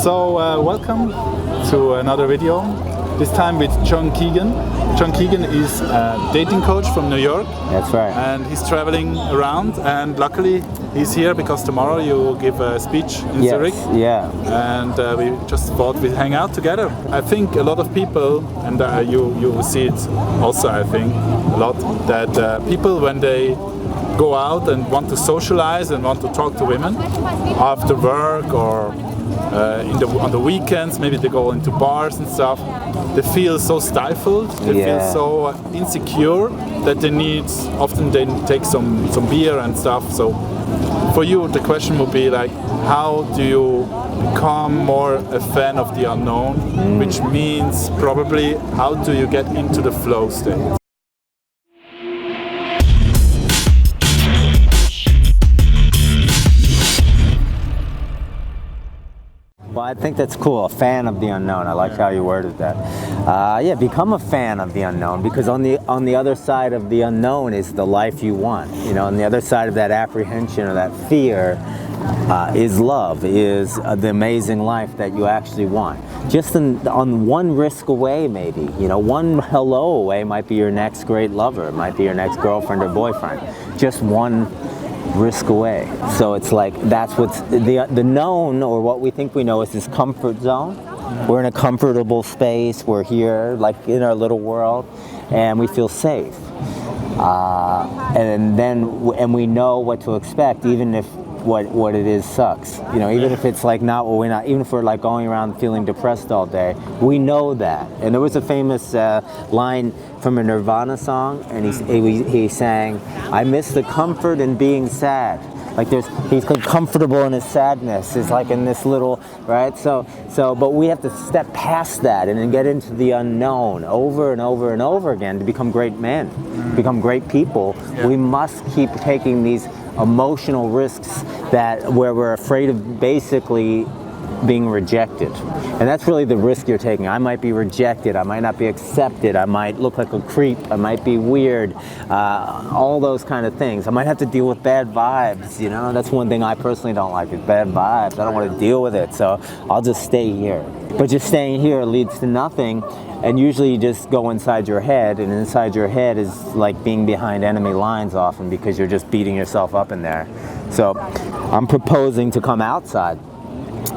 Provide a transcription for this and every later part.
So welcome to another video, this time with John Keegan. John Keegan is a dating coach from New York. That's right. And he's traveling around, and luckily he's here because tomorrow you give a speech in Zurich. Yeah. And we just thought we'd hang out together. I think a lot of people, and you see it also, I think, a lot, that people when they go out and want to socialize and want to talk to women after work or on the weekends, maybe they go into bars and stuff, they feel so stifled, they feel so insecure that often they take some beer and stuff. So for you the question would be like, how do you become more a fan of the unknown, which means probably how do you get into the flow state? Well, I think that's cool, a fan of the unknown. I like how you worded that. Yeah, become a fan of the unknown, because on the other side of the unknown is the life you want. You know, on the other side of that apprehension or that fear is love, is the amazing life that you actually want. Just on one risk away, maybe. You know, one hello away might be your next great lover, it might be your next girlfriend or boyfriend. Just one risk away. So it's like, that's what's the known, or what we think we know, is this comfort zone. We're in a comfortable space, we're here like in our little world, and we feel safe, and we know what to expect, even if what it is sucks. You know, even if it's like not what we not, even if we're like going around feeling depressed all day, we know that. And there was a famous line from a Nirvana song, and he sang, "I miss the comfort in being sad." Like he's comfortable in his sadness. It's like in this little, right? So, but we have to step past that and then get into the unknown over and over and over again to become great men, become great people. Yeah. We must keep taking these emotional risks where we're afraid of basically being rejected. And that's really the risk you're taking. I might be rejected, I might not be accepted, I might look like a creep, I might be weird, all those kind of things. I might have to deal with bad vibes, you know? That's one thing I personally don't like, is bad vibes. I don't want to deal with it, so I'll just stay here. But just staying here leads to nothing, and usually you just go inside your head, and inside your head is like being behind enemy lines often, because you're just beating yourself up in there. So I'm proposing to come outside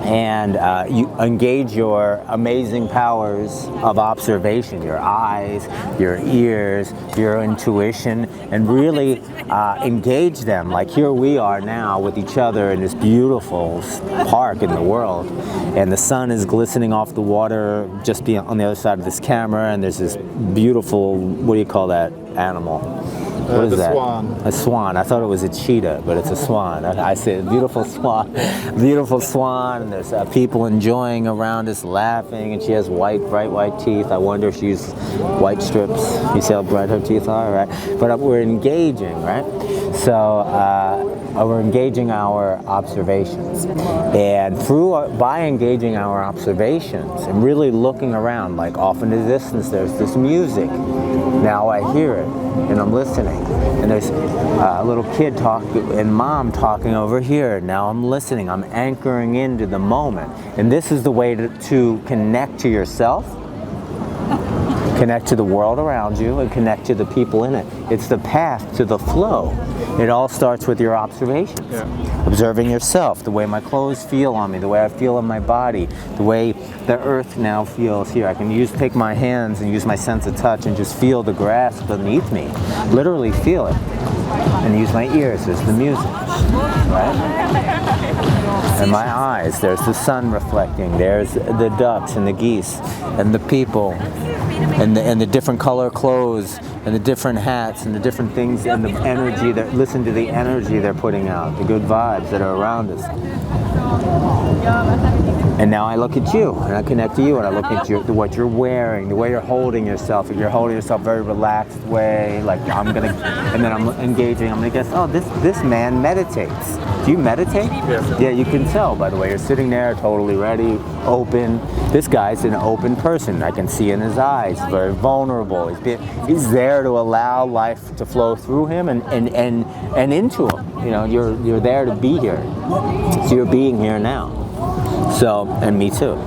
and you engage your amazing powers of observation, your eyes, your ears, your intuition, and really engage them. Like here we are now with each other in this beautiful park in the world, and the sun is glistening off the water just on the other side of this camera, and there's this beautiful, what do you call that animal? What is that? Swan. A swan. I thought it was a cheetah, but it's a swan. I said beautiful swan, beautiful swan. And there's people enjoying around us, laughing, and she has bright white teeth. I wonder if she uses white strips. You see how bright her teeth are, right? But we're engaging, right? So we're engaging our observations, and by engaging our observations and really looking around, like off in the distance, there's this music. Now I hear it, and I'm listening. And there's a little kid and mom talking over here. Now I'm listening. I'm anchoring into the moment. And this is the way to connect to yourself, connect to the world around you, and connect to the people in it. It's the path to the flow. It all starts with your observations. Yeah. Observing yourself, the way my clothes feel on me, the way I feel in my body, the way the earth now feels here. I can take my hands and use my sense of touch and just feel the grass beneath me. Literally feel it. And use my ears, there's the music, right? And my eyes, there's the sun reflecting, there's the ducks and the geese and the people and the different color clothes and the different hats and the different things and the energy, listen to the energy they're putting out, the good vibes that are around us. And now I look at you, and I connect to you, and I look at what you're wearing, the way you're holding yourself. If you're holding yourself very relaxed way, like and then I'm engaging, I'm gonna guess, oh, this man meditates. Do you meditate? Yes. Yeah, you can tell by the way you're sitting there, totally ready, open. This guy's an open person. I can see in his eyes, very vulnerable. He's there to allow life to flow through him and into him. You know, you're there to be here. So you're being here now. So, and me too.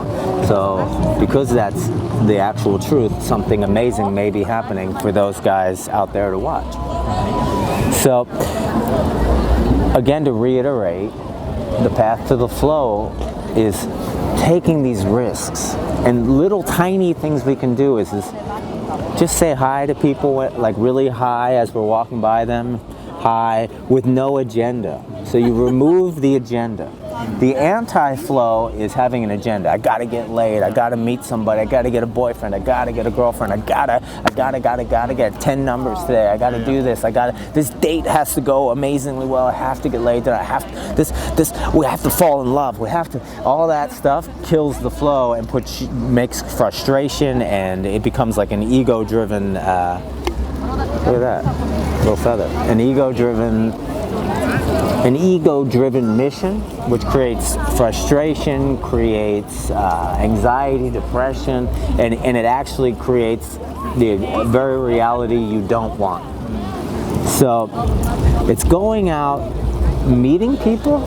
So, because that's the actual truth, something amazing may be happening for those guys out there to watch. So, again, to reiterate, the path to the flow is taking these risks. And little tiny things we can do is just say hi to people, like really hi as we're walking by them, hi, with no agenda. So you remove the agenda. The anti-flow is having an agenda. I gotta get laid, I gotta meet somebody, I gotta get a boyfriend, I gotta get a girlfriend, I gotta get 10 numbers today, I gotta do this, this date has to go amazingly well, I have to get laid, we have to fall in love, all that stuff kills the flow and makes frustration, and it becomes like an ego-driven, look at that, little feather, an ego-driven mission, which creates frustration, creates anxiety, depression, and it actually creates the very reality you don't want. So it's going out, meeting people,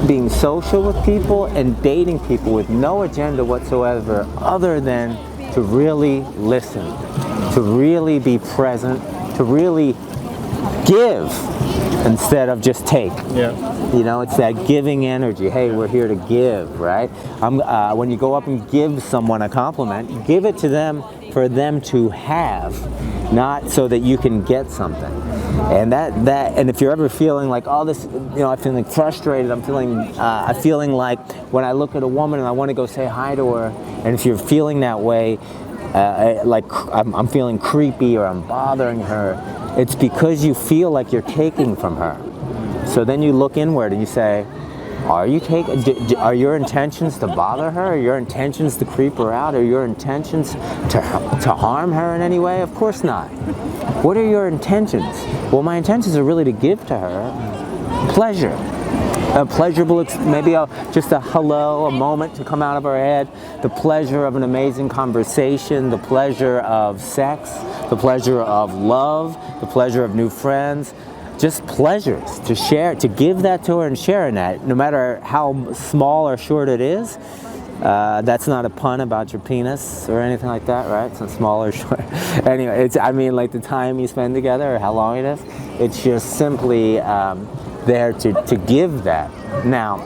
being social with people, and dating people with no agenda whatsoever other than to really listen, to really be present, to really give instead of just take. Yeah. You know, it's that giving energy. Hey, we're here to give, right? When you go up and give someone a compliment, give it to them for them to have, not so that you can get something. And and if you're ever feeling like, oh, this, I'm feeling frustrated, I'm feeling like when I look at a woman and I want to go say hi to her, and if you're feeling that way, like I'm feeling creepy or I'm bothering her, it's because you feel like you're taking from her. So then you look inward and you say, are your intentions to bother her? Are your intentions to creep her out? Are your intentions to harm her in any way? Of course not. What are your intentions? Well, my intentions are really to give to her pleasure. A pleasurable, maybe just a hello, a moment to come out of our head, the pleasure of an amazing conversation, the pleasure of sex, the pleasure of love, the pleasure of new friends, just pleasures to share, to give that to her and share in that, no matter how small or short it is. That's not a pun about your penis or anything like that, right? It's not small or short. Anyway, like the time you spend together or how long it is. It's just simply there to give that. Now,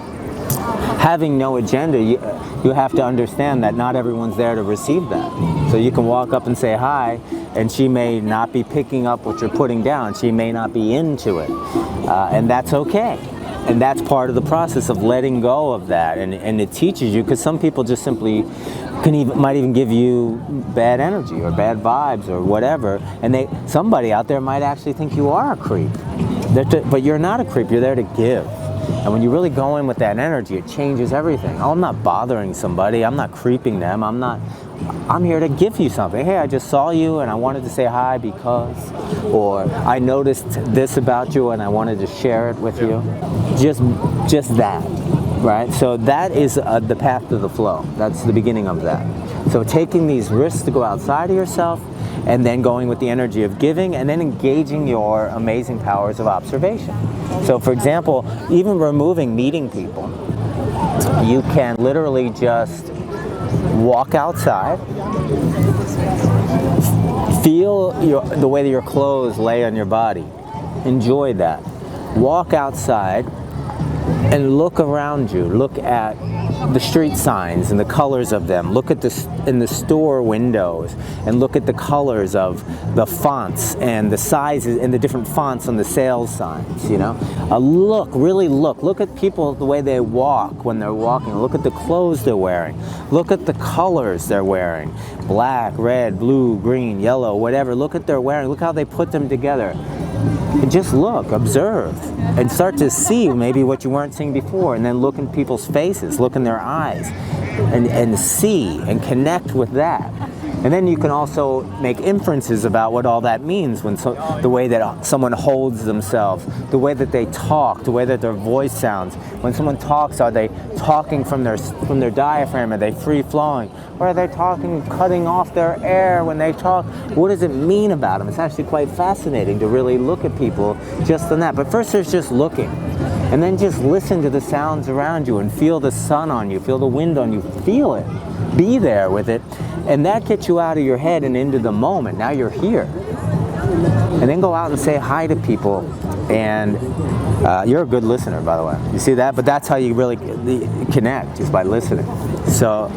having no agenda, you have to understand that not everyone's there to receive that. So you can walk up and say hi, and she may not be picking up what you're putting down. She may not be into it, and that's okay. And that's part of the process of letting go of that. And it teaches you, because some people just simply might even give you bad energy or bad vibes or whatever, and somebody out there might actually think you are a creep. But you're not a creep, you're there to give. And when you really go in with that energy, it changes everything. Oh, I'm not bothering somebody, I'm not creeping them, I'm here to give you something. Hey, I just saw you and I wanted to say hi because, or I noticed this about you and I wanted to share it with you. Just that, right? So that is the path to the flow. That's the beginning of that. So taking these risks to go outside of yourself, and then going with the energy of giving, and then engaging your amazing powers of observation. So for example, even removing meeting people, you can literally just walk outside, feel the way that your clothes lay on your body, enjoy that. Walk outside and look around you, look at the street signs and the colors of them. Look at in the store windows and look at the colors of the fonts and the sizes and the different fonts on the sales signs, really look at people, the way they walk when they're walking. Look at the clothes they're wearing. Look at the colors they're wearing. Black, red, blue, green, yellow, whatever. Look at they're wearing. Look how they put them together. And just look, observe, and start to see maybe what you weren't seeing before, and then look in people's faces, look in their eyes, and see and connect with that. And then you can also make inferences about what all that means, the way that someone holds themselves, the way that they talk, the way that their voice sounds. When someone talks, are they talking from their diaphragm? Are they free-flowing? Or are they talking, cutting off their air when they talk? What does it mean about them? It's actually quite fascinating to really look at people just on that. But first there's just looking. And then just listen to the sounds around you and feel the sun on you, feel the wind on you, feel it. Be there with it. And that gets you out of your head and into the moment. Now you're here. And then go out and say hi to people. And you're a good listener, by the way. You see that? But that's how you really connect, is by listening. So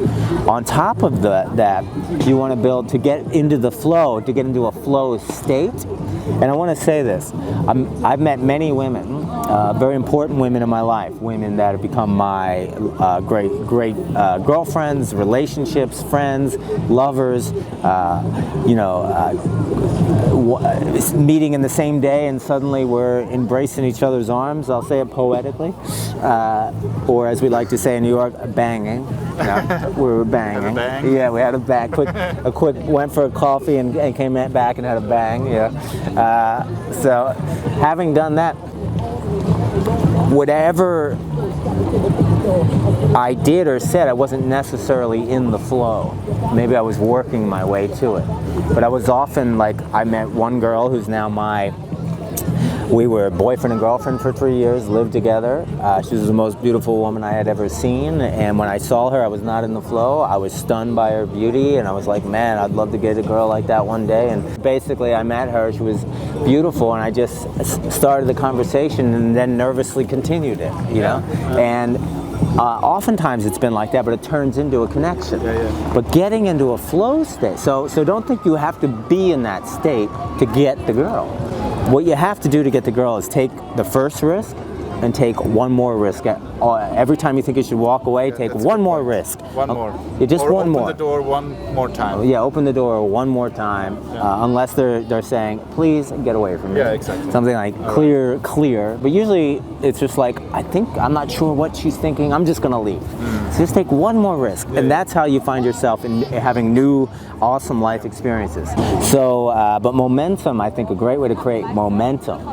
on top of that, you want to build to get into the flow, to get into a flow state. And I want to say this. I've met many women, very important women in my life, women that have become my great girlfriends, relationships, friends, lovers, meeting in the same day and suddenly we're embracing each other's arms. I'll say it poetically. Or as we like to say in New York, banging. We were banging. Bang. Yeah, we had a bang. Went for a coffee and came back and had a bang. Yeah. So having done that, whatever I did or said, I wasn't necessarily in the flow. Maybe I was working my way to it. But I was often like, I met one girl who's now we were boyfriend and girlfriend for 3 years, lived together. She was the most beautiful woman I had ever seen. And when I saw her, I was not in the flow. I was stunned by her beauty. And I was like, man, I'd love to get a girl like that one day. And basically, I met her. She was beautiful. And I just started the conversation and then nervously continued it, you know? And oftentimes it's been like that, but it turns into a connection. But getting into a flow state, so don't think you have to be in that state to get the girl. What you have to do to get the girl is take the first risk and take one more risk. Every time you think you should walk away, take one more risk. One more. Yeah, just one more. Open the door one more time. Yeah, open the door one more time, unless they're saying, please get away from me. Yeah, exactly. Something like clear. But usually it's just like, I'm not sure what she's thinking, I'm just gonna leave. So just take one more risk. And that's how you find yourself in having new, awesome life experiences. So, but momentum, I think a great way to create momentum,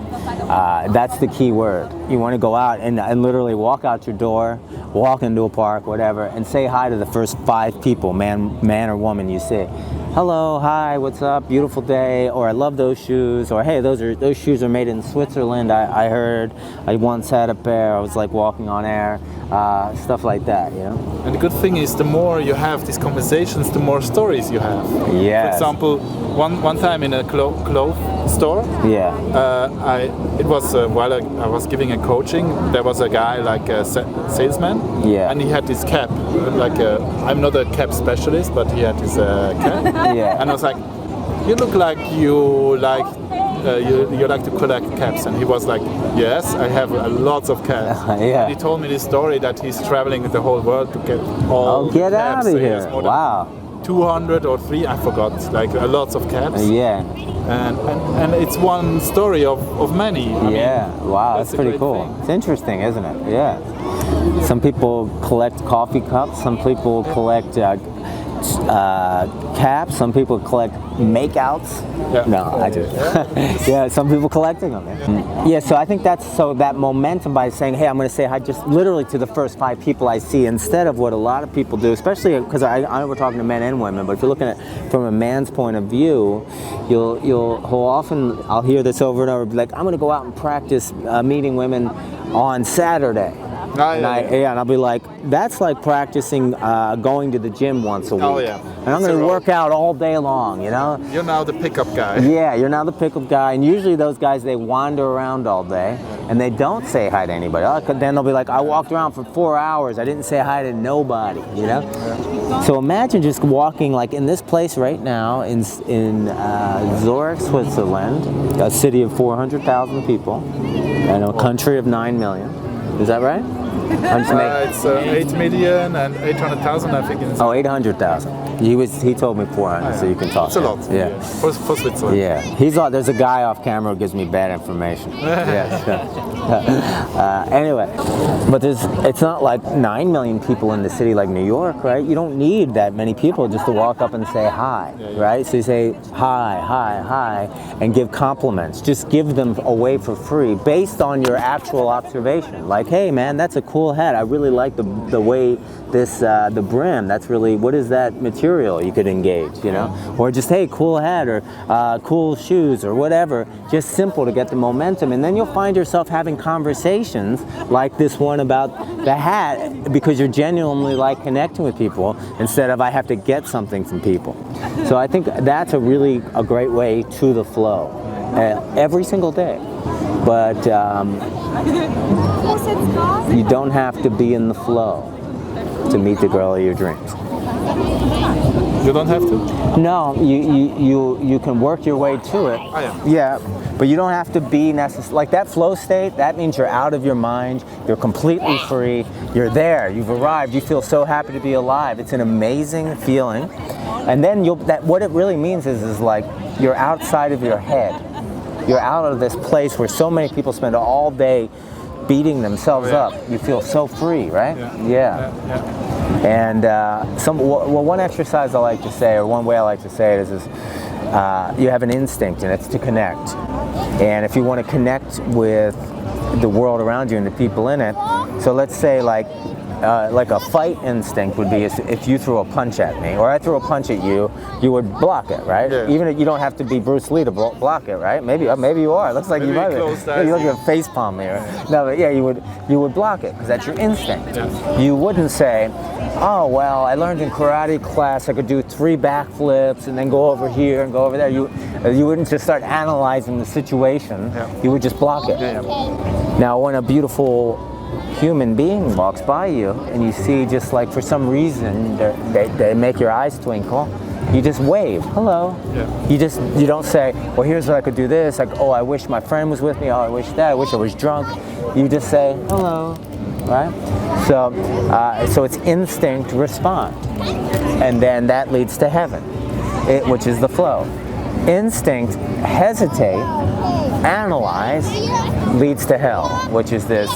that's the key word. You want to go out and literally walk out your door, walk into a park, whatever, and say hi to the first 5 people, man or woman you see. Hello, hi, what's up, beautiful day, or I love those shoes, or hey, those shoes are made in Switzerland, I heard, I once had a pair, I was like walking on air, stuff like that, you know? And the good thing is, the more you have these conversations, the more stories you have. Yes. For example, one time in a clothes store, it was while I was giving a coaching, there was a guy like a salesman, and he had this cap, I'm not a cap specialist, but he had this cap, and I was like, you look like you like to collect caps, and he was like, yes, I have lots of caps. And he told me this story that he's traveling the whole world to get all get caps. out of here! Wow. 200 or 3, I forgot, like lots of caps. Yeah. And it's one story of many. Wow, that's pretty cool. Thing. It's interesting, isn't it? Yeah. Some people collect coffee cups, some people collect caps, some people collect makeouts. I do. Some people collecting them. So I think that momentum by saying, hey, I'm going to say hi just literally to the first 5 people I see, instead of what a lot of people do, especially because I know we're talking to men and women, but if you're looking at it from a man's point of view, I'll hear this over and over, be like, I'm going to go out and practice meeting women on Saturday. And I'll be like, that's like practicing going to the gym once a week. And I'm going to work out all day long, you know? You're now the pickup guy. Yeah, you're now the pickup guy. And usually those guys, they wander around all day and they don't say hi to anybody. Then they'll be like, I walked around for 4 hours. I didn't say hi to nobody, you know? So imagine just walking like in this place right now in Zurich, Switzerland, a city of 400,000 people and a country of 9 million. Is that right? It's 8,800,000, I think. 800,000. He told me 400, so you can talk. It's a lot. Yeah. For Switzerland. Yeah. There's a guy off camera who gives me bad information. Anyway, but it's not like 9 million people in the city like New York, right? You don't need that many people just to walk up and say hi, right? So you say hi, and give compliments. Just give them away for free based on your actual observation. Like, hey man, that's a cool cool hat. I really like the way this, the brim, that's really, what is that material? You could engage, you know? Or just, hey, cool hat, or cool shoes, or whatever. Just simple to get the momentum. And then you'll find yourself having conversations like this one about the hat, because you're genuinely like connecting with people instead of I have to get something from people. So I think that's a great way to the flow every single day. But you don't have to be in the flow to meet the girl of your dreams. You don't have to? No, you can work your way to it. Oh, yeah. Yeah, but you don't have to be necessarily, like that flow state, that means you're out of your mind, you're completely free, you're there, you've arrived, you feel so happy to be alive. It's an amazing feeling. And then what it really means is like you're outside of your head. You're out of this place where so many people spend all day beating themselves up. You feel so free, right? Yeah. And one exercise I like to say, or one way I like to say it is you have an instinct, and it's to connect. And if you want to connect with the world around you and the people in it, so let's say like a fight instinct would be if you threw a punch at me, or I threw a punch at you, you would block it, right? Yeah. Even if you don't have to be Bruce Lee to block it, right? Maybe you are. It looks like you might be. You look like a face palm here. No, but yeah, you would block it because that's your instinct. Yeah. You wouldn't say, oh well, I learned in karate class I could do 3 backflips and then go over here and go over there. You wouldn't just start analyzing the situation. Yeah. You would just block it. Yeah. Now, when a beautiful human being walks by you and you see, just like for some reason they make your eyes twinkle, you just wave, hello. Yeah. You don't say, well, here's what I could do this, like, oh, I wish my friend was with me, oh, I wish that, I wish I was drunk. You just say hello, right? So it's instinct respond, and then that leads to heaven, which is the flow. Instinct hesitate, analyze, leads to hell, which is this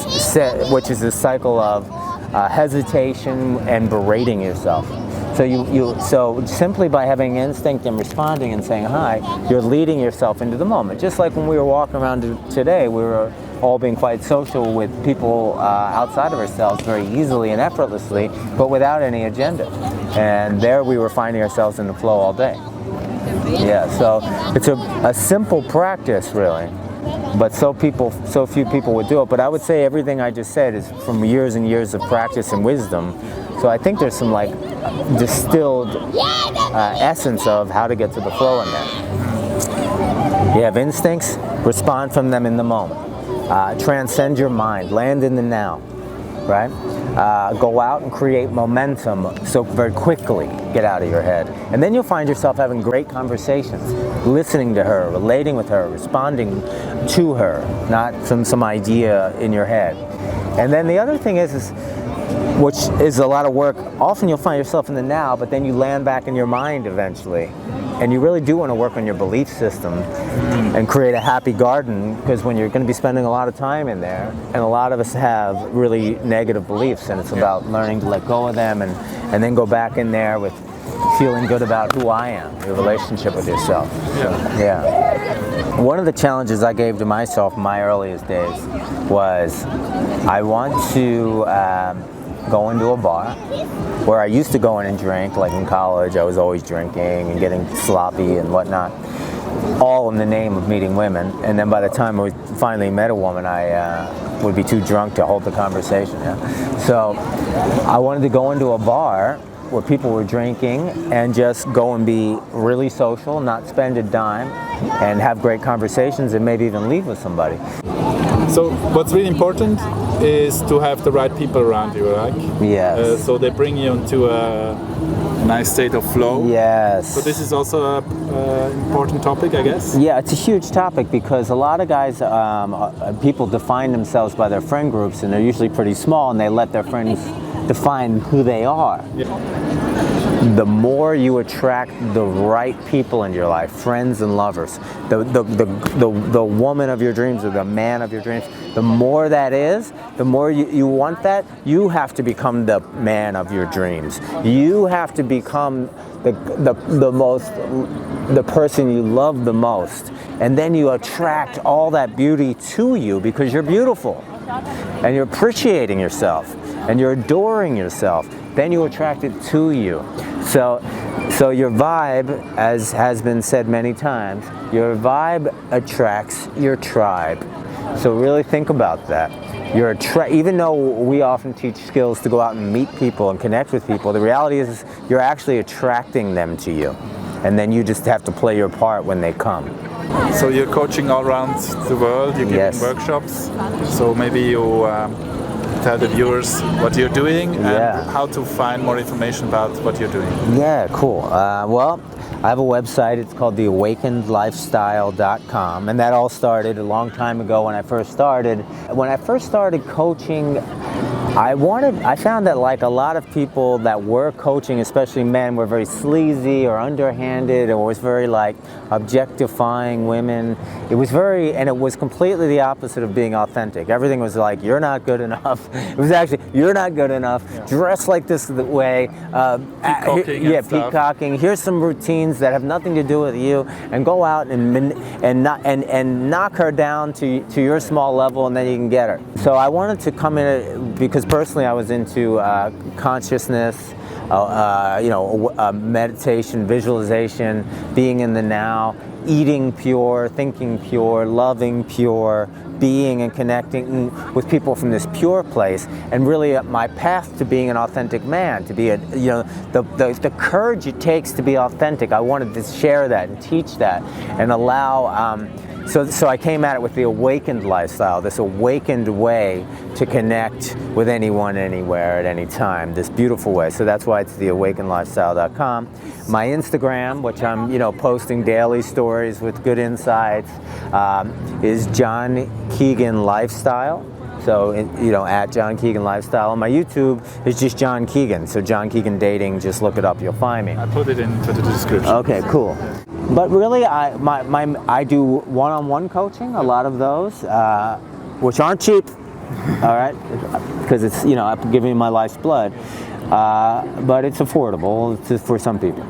cycle of hesitation and berating yourself. So simply by having instinct and responding and saying hi, you're leading yourself into the moment. Just like when we were walking around today, we were all being quite social with people outside of ourselves very easily and effortlessly, but without any agenda. And there we were finding ourselves in the flow all day. Yeah, so it's a simple practice, really, but so few people would do it. But I would say everything I just said is from years and years of practice and wisdom. So I think there's some like distilled essence of how to get to the flow in there. You have instincts, respond from them in the moment. Transcend your mind, land in the now, right? Go out and create momentum, so very quickly get out of your head. And then you'll find yourself having great conversations, listening to her, relating with her, responding to her, not from some idea in your head. And then the other thing is which is a lot of work, often you'll find yourself in the now, but then you land back in your mind eventually. And you really do want to work on your belief system and create a happy garden, because when you're going to be spending a lot of time in there, and a lot of us have really negative beliefs, and it's about learning to let go of them and then go back in there with feeling good about who I am, your relationship with yourself. Yeah. One of the challenges I gave to myself in my earliest days was I want to go into a bar where I used to go in and drink. Like in college, I was always drinking and getting sloppy and whatnot, all in the name of meeting women. And then by the time I finally met a woman, I would be too drunk to hold the conversation. Yeah? So I wanted to go into a bar where people were drinking and just go and be really social, not spend a dime, and have great conversations and maybe even leave with somebody. So what's really important is to have the right people around you, right? Yes. So they bring you into a nice state of flow. Yes. So this is also an important topic, I guess? Yeah, it's a huge topic because a lot of guys, people define themselves by their friend groups, and they're usually pretty small, and they let their friends define who they are. Yeah. The more you attract the right people in your life, friends and lovers, the woman of your dreams or the man of your dreams, the more that is, the more you want that, you have to become the man of your dreams. You have to become the person you love the most. And then you attract all that beauty to you because you're beautiful and you're appreciating yourself. and you're adoring yourself, then you attract it to you. So your vibe, as has been said many times, your vibe attracts your tribe. So really think about that. Even though we often teach skills to go out and meet people and connect with people, the reality is you're actually attracting them to you. And then you just have to play your part when they come. So you're coaching all around the world, you're giving Yes. workshops. So maybe you tell the viewers what you're doing and how to find more information about what you're doing. Yeah, cool. Well, I have a website. It's called theawakenedlifestyle.com, and that all started a long time ago when I first started. When I first started coaching, I found that like a lot of people that were coaching, especially men, were very sleazy or underhanded, or was very like objectifying women. It was completely the opposite of being authentic. Everything was like, you're not good enough. It was actually, you're not good enough. Yeah. Dress like this way. Peacocking. Here's some routines that have nothing to do with you, and go out and knock her down to your small level, and then you can get her. So I wanted to come in because personally I was into consciousness, meditation, visualization, being in the now, eating pure, thinking pure, loving pure, being and connecting with people from this pure place, and really my path to being an authentic man, to be the courage it takes to be authentic. I wanted to share that and teach that and allow. So I came at it with the awakened lifestyle, this awakened way to connect with anyone, anywhere, at any time, this beautiful way. So that's why it's theawakenedlifestyle.com. My Instagram, which I'm posting daily stories with good insights, is John Keegan Lifestyle. So, at John Keegan Lifestyle. My YouTube is just John Keegan. So John Keegan Dating, just look it up, you'll find me. I put it into the description. Okay, cool. But really, I do one-on-one coaching, a lot of those, which aren't cheap, all right, because it's, I'm giving my life's blood. But it's affordable for some people.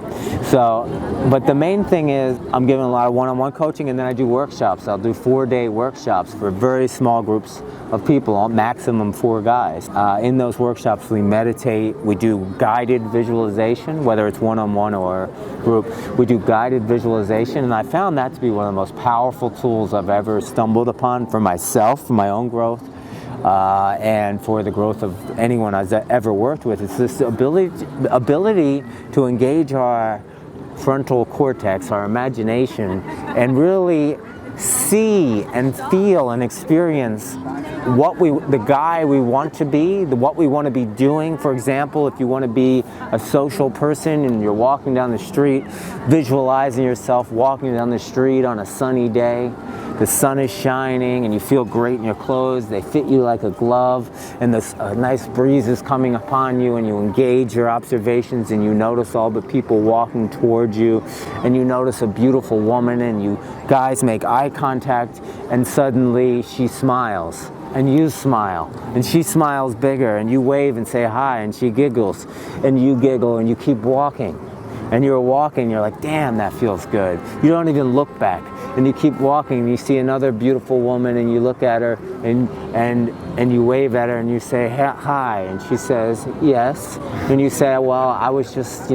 So, but the main thing is I'm giving a lot of one-on-one coaching, and then I do workshops. I'll do 4-day workshops for very small groups of people, maximum 4 guys. In those workshops, we meditate, we do guided visualization, whether it's one-on-one or group. We do guided visualization, and I found that to be one of the most powerful tools I've ever stumbled upon for myself, for my own growth. And for the growth of anyone I've ever worked with. It's this ability to engage our frontal cortex, our imagination, and really see and feel and experience the guy we want to be, what we want to be doing. For example, if you want to be a social person and you're walking down the street, visualizing yourself walking down the street on a sunny day. The sun is shining and you feel great in your clothes, they fit you like a glove, and this nice breeze is coming upon you, and you engage your observations and you notice all the people walking towards you, and you notice a beautiful woman, and you guys make eye contact, and suddenly she smiles. And you smile, and she smiles bigger, and you wave and say hi, and she giggles, and you giggle, and you keep walking. And you're walking, you're like, damn, that feels good. You don't even look back. And you keep walking, and you see another beautiful woman, and you look at her, and you wave at her, and you say, hi, and she says, yes. And you say, well, I was just,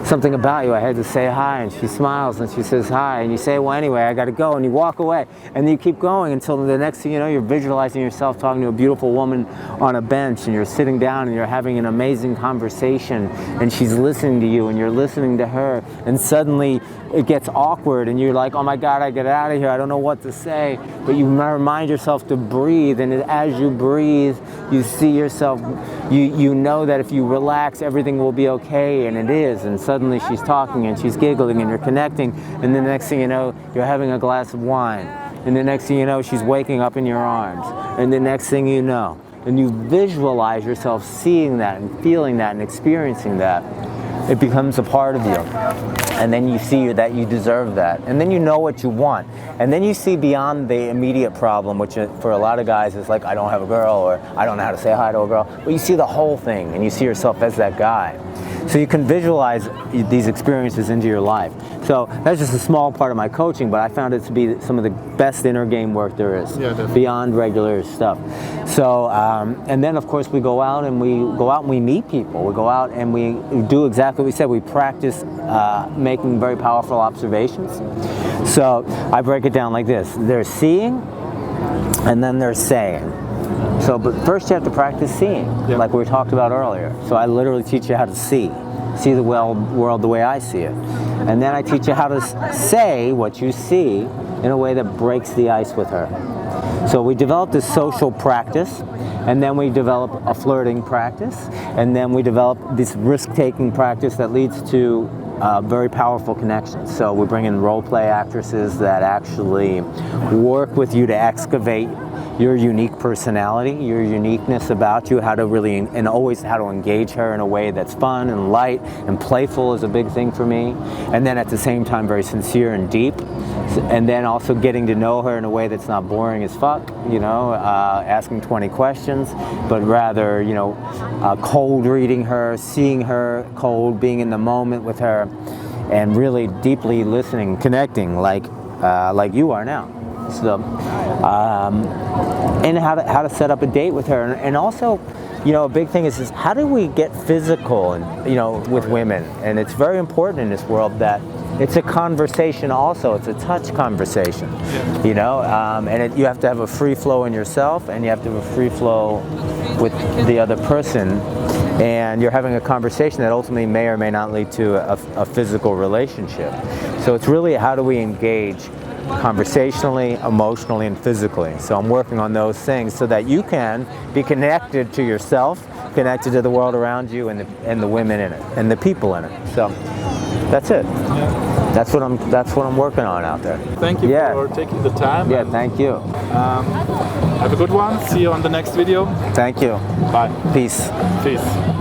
something about you, I had to say hi, and she smiles, and she says hi, and you say, well, anyway, I gotta go, and you walk away. And then you keep going until the next thing you know, you're visualizing yourself talking to a beautiful woman on a bench, and you're sitting down, and you're having an amazing conversation, and she's listening to you, and you're listening to her, and suddenly it gets awkward, and you're like, oh my God, I get out of here, I don't know what to say. But you remind yourself to breathe, and as you breathe, you see yourself, you know that if you relax, everything will be okay, and it is. And suddenly she's talking, and she's giggling, and you're connecting, and the next thing you know, you're having a glass of wine, and the next thing you know, she's waking up in your arms, and the next thing you know, and you visualize yourself seeing that and feeling that and experiencing that. It becomes a part of you. And then you see that you deserve that. And then you know what you want. And then you see beyond the immediate problem, which for a lot of guys is like, I don't have a girl, or I don't know how to say hi to a girl. But you see the whole thing, and you see yourself as that guy. So you can visualize these experiences into your life. So that's just a small part of my coaching, but I found it to be some of the best inner game work there is, beyond regular stuff. So, and then of course we go out and we meet people. We go out and we do exactly what we said. We practice making very powerful observations. So I break it down like this. There's seeing, and then there's saying. So, but first you have to practice seeing, like we talked about earlier. So I literally teach you how to see the world the way I see it. And then I teach you how to say what you see in a way that breaks the ice with her. So we develop this social practice, and then we develop a flirting practice, and then we develop this risk-taking practice that leads to very powerful connections. So we bring in role-play actresses that actually work with you to excavate your unique personality, your uniqueness about you, how to really, and always how to engage her in a way that's fun and light and playful is a big thing for me. And then at the same time, very sincere and deep. And then also getting to know her in a way that's not boring as fuck, you know, asking 20 questions, but rather, you know, cold reading her, seeing her cold, being in the moment with her, and really deeply listening, connecting like you are now. So, and how to set up a date with her, and also, you know, a big thing is how do we get physical, and you know, with women, and it's very important in this world that it's a conversation also. It's a touch conversation, you know, and you have to have a free flow in yourself, and you have to have a free flow with the other person, and you're having a conversation that ultimately may or may not lead to a physical relationship. So it's really how do we engage conversationally, emotionally, and physically. So I'm working on those things so that you can be connected to yourself, connected to the world around you, and the women in it, and the people in it. So that's it. That's what I'm working on out there. Thank you for taking the time. Yeah, thank you. Have a good one. See you on the next video. Thank you. Bye. Peace. Peace.